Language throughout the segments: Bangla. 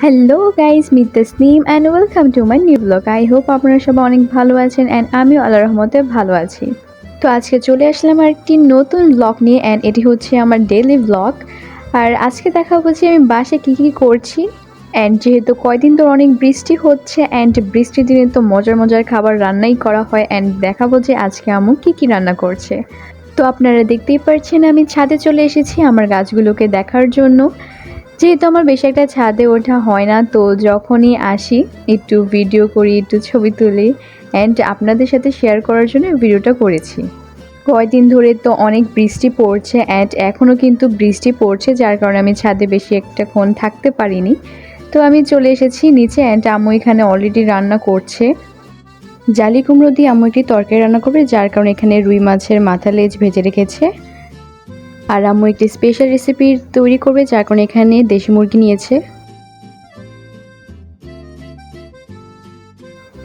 Hello guys, meet Tasnim and welcome to my new blog. I hope আপনারা সবাই অনেক ভালো আছেন অ্যান্ড আমিও আল্লাহর রহমতে ভালো আছি। তো আজকে চলে আসলাম আর একটি নতুন ব্লগ নিয়ে অ্যান্ড এটি হচ্ছে আমার ডেইলি ব্লগ। আর আজকে দেখাবো যে আমি বাসায় কী করছি। অ্যান্ড যেহেতু কয়দিন তো অনেক বৃষ্টি হচ্ছে অ্যান্ড বৃষ্টির দিনে তো মজার মজার খাবার রান্নাই করা হয় অ্যান্ড দেখাবো যে আজকে আম্মু কী রান্না করছে। তো আপনারা দেখতেই পাচ্ছেন আমি ছাদে চলে এসেছি আমার গাছগুলোকে দেখার জন্য। যেহেতু আমার বেশি একটা ছাদে ওঠা হয় না, তো যখনই আসি একটু ভিডিও করি, একটু ছবি তুলি অ্যান্ড আপনাদের সাথে শেয়ার করার জন্য ভিডিওটা করেছি। কয়দিন ধরে তো অনেক বৃষ্টি পড়ছে অ্যান্ড এখনও কিন্তু বৃষ্টি পড়ছে, যার কারণে আমি ছাদে বেশি একটাক্ষণ থাকতে পারিনি। তো আমি চলে এসেছি নিচে অ্যান্ড আম্মু এখানে অলরেডি রান্না করছে। জালি কুমড়ো দিয়ে আম্মু একটি তরকারি রান্না করবে, যার কারণে এখানে রুই মাছের মাথা লেজ ভেজে রেখেছে। আর আম্মু একটি স্পেশাল রেসিপি তৈরি করবে, যার কারণে এখানে দেশি মুরগি নিয়েছে।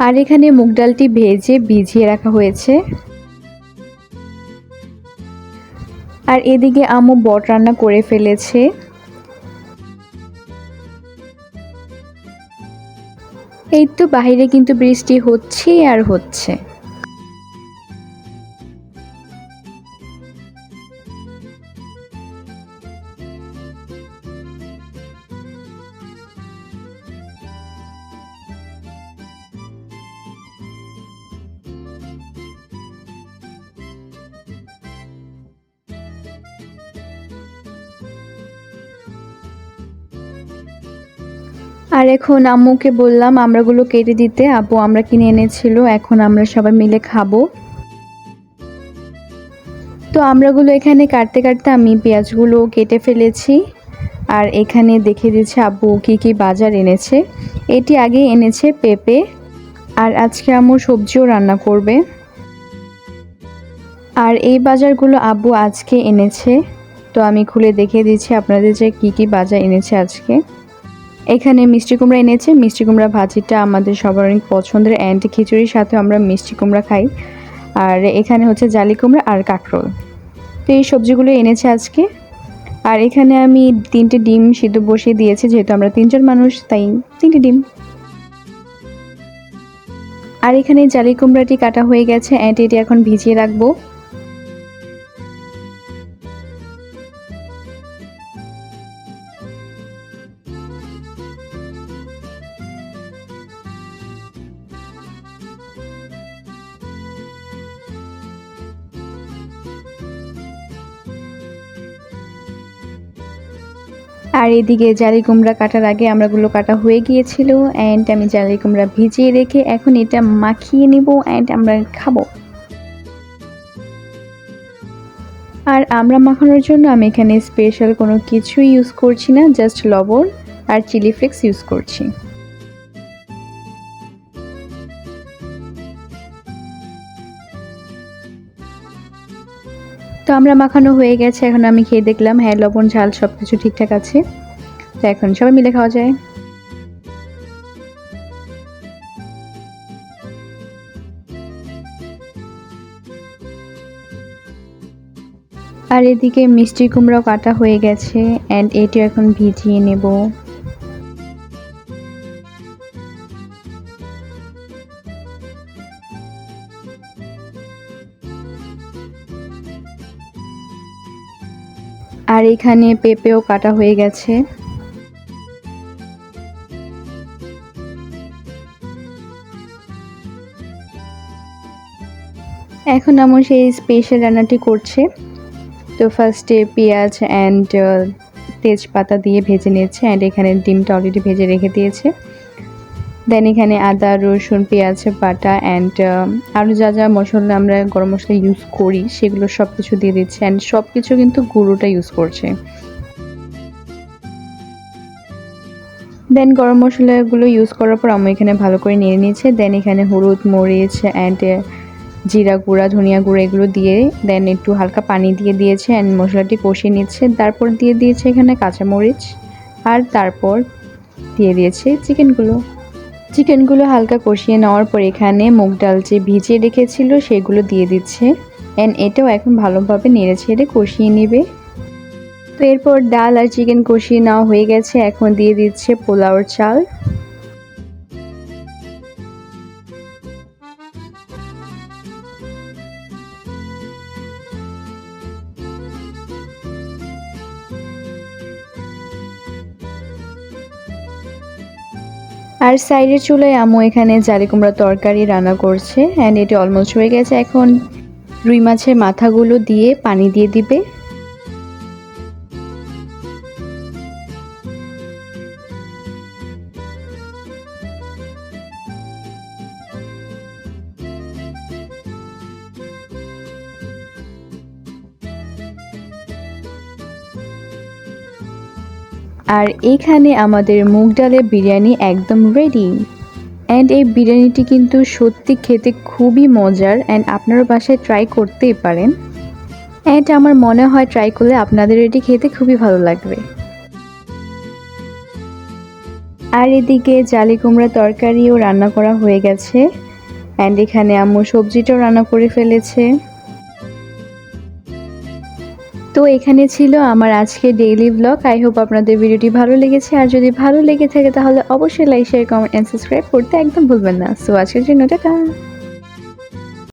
আর এখানে মুগ ডালটি ভেজে ভিজিয়ে রাখা হয়েছে। আর এদিকে আম্মু বট রান্না করে ফেলেছে। এই তো বাইরে কিন্তু বৃষ্টি হচ্ছে আর হচ্ছে। আর এখন আম্মুকে বললাম আমড়াগুলো কেটে দিতে, আপু আমরা কিনে এনেছিল, এখন আমরা সবাই মিলে খাবো। তো আমড়াগুলো এখানে কাটতে কাটতে আমি পেঁয়াজগুলো কেটে ফেলেছি। আর এখানে দেখিয়ে দিচ্ছে আব্বু কি বাজার এনেছে। এটি আগে এনেছে পেঁপে, আর আজকে আম্মু সবজিও রান্না করবে। আর এই বাজারগুলো আব্বু আজকে এনেছে, তো আমি খুলে দেখিয়ে দিচ্ছি আপনাদের যে কি বাজার এনেছে আজকে। এখানে মিষ্টি কুমড়া এনেছে। মিষ্টি কুমড়া ভাজিটা আমাদের সবার অনেক পছন্দের অ্যান্ড খিচুড়ির সাথে আমরা মিষ্টি কুমড়া খাই। আর এখানে হচ্ছে জালি কুমড়া আর কাঁকরোল। তো এই সবজিগুলো এনেছে আজকে। আর এখানে আমি 3টে ডিম সিদ্ধ বসিয়ে দিয়েছি, যেহেতু আমরা 3জন মানুষ তাই 3টে ডিম। আর এখানে জালি কুমড়াটি কাটা হয়ে গেছে অ্যান্ড এটি এখন ভিজিয়ে রাখবো। আর এদিকে জালি কুমড়া কাটার আগে আমরাগুলো কাটা হয়ে গিয়েছিল অ্যান্ড আমি জালি কুমড়া ভিজিয়ে রেখে এখন এটা মাখিয়ে নিব অ্যান্ড আমরা খাবো। আর আমরা মাখানোর জন্য আমি এখানে স্পেশাল কোনো কিছুই ইউজ করছি না, জাস্ট লবণ আর চিলি ফ্লেক্স ইউজ করছি। তো আমরা মাখানো হয়ে গেছে, এখন আমি খেয়ে দেখলাম হ্যাঁ লবণ ঝাল সব কিছু ঠিকঠাক আছে। তো এখন সবাই মিলে খাওয়া যায়। আর এদিকে মিষ্টি কুমড়াও কাটা হয়ে গেছে অ্যান্ড এটিও এখন ভিজিয়ে নেব। আর এখানে পেঁপেও কাটা হয়ে গেছে। এখন আমার সেই স্পেশাল রান্নাটি করছে। তো ফার্স্টে পেঁয়াজ অ্যান্ড তেজপাতা দিয়ে ভেজে নিয়েছে অ্যান্ড এখানে ডিমটা অলরেডি ভেজে রেখে দিয়েছে। দেন এখানে আদা রসুন পেঁয়াজ বাটা অ্যান্ড আরও যা মশলা আমরা গরম মশলা ইউজ করি সেগুলো সব কিছু দিয়ে দিচ্ছে অ্যান্ড সব কিছু কিন্তু গুঁড়োটা ইউজ করছে। দেন গরম মশলাগুলো ইউজ করার পর আমি এখানে ভালো করে নিয়ে নিয়েছে। দেন এখানে হলুদ মরিচ অ্যান্ড জিরা গুঁড়া ধনিয়া গুঁড়া এগুলো দিয়ে দেন একটু হালকা পানি দিয়ে দিয়েছে অ্যান্ড মশলাটি কষিয়ে নিচ্ছে। তারপর দিয়ে দিয়েছে এখানে কাঁচামরিচ আর তারপর দিয়ে দিয়েছে চিকেনগুলো হালকা কষিয়ে নেওয়ার পর এখানে মুগ ডাল যে ভিজিয়ে রেখেছিল সেগুলো দিয়ে দিচ্ছে অ্যান্ড এটাও এখন ভালোভাবে নেড়ে ছেড়ে কষিয়ে নেবে। তো এরপর ডাল আর চিকেন কষিয়ে নেওয়া হয়ে গেছে, এখন দিয়ে দিচ্ছে পোলাওর চাল। আর সাইডের চুলায় আম্মু এখানে জালি কুমড়া তরকারি রান্না করছে অ্যান্ড এটি অলমোস্ট হয়ে গেছে। এখন রুই মাছের মাথাগুলো দিয়ে পানি দিয়ে দিবে। আর এখানে আমাদের মুগ ডালের বিরিয়ানি একদম রেডি। অ্যান্ড এই বিরিয়ানিটি কিন্তু সত্যি খেতে খুবই মজার অ্যান্ড আপনারা বাসায় ট্রাই করতেই পারেন। অ্যান্ড আমার মনে হয় ট্রাই করলে আপনাদের এটি খেতে খুবই ভালো লাগবে। আর এদিকে জালি কুমড়া তরকারিও রান্না করা হয়ে গেছে অ্যান্ড এখানে আম্মু সবজিটাও রান্না করে ফেলেছে। তো এখানে ছিল আমার আজকে ডেইলি ব্লগ। আই হোপ আপনাদের ভিডিওটি ভালো লেগেছে, আর যদি ভালো লেগে থাকে তাহলে অবশ্যই like, share, comment and subscribe করতে একদম ভুলবেন না। সো আজকের জন্য টাটা।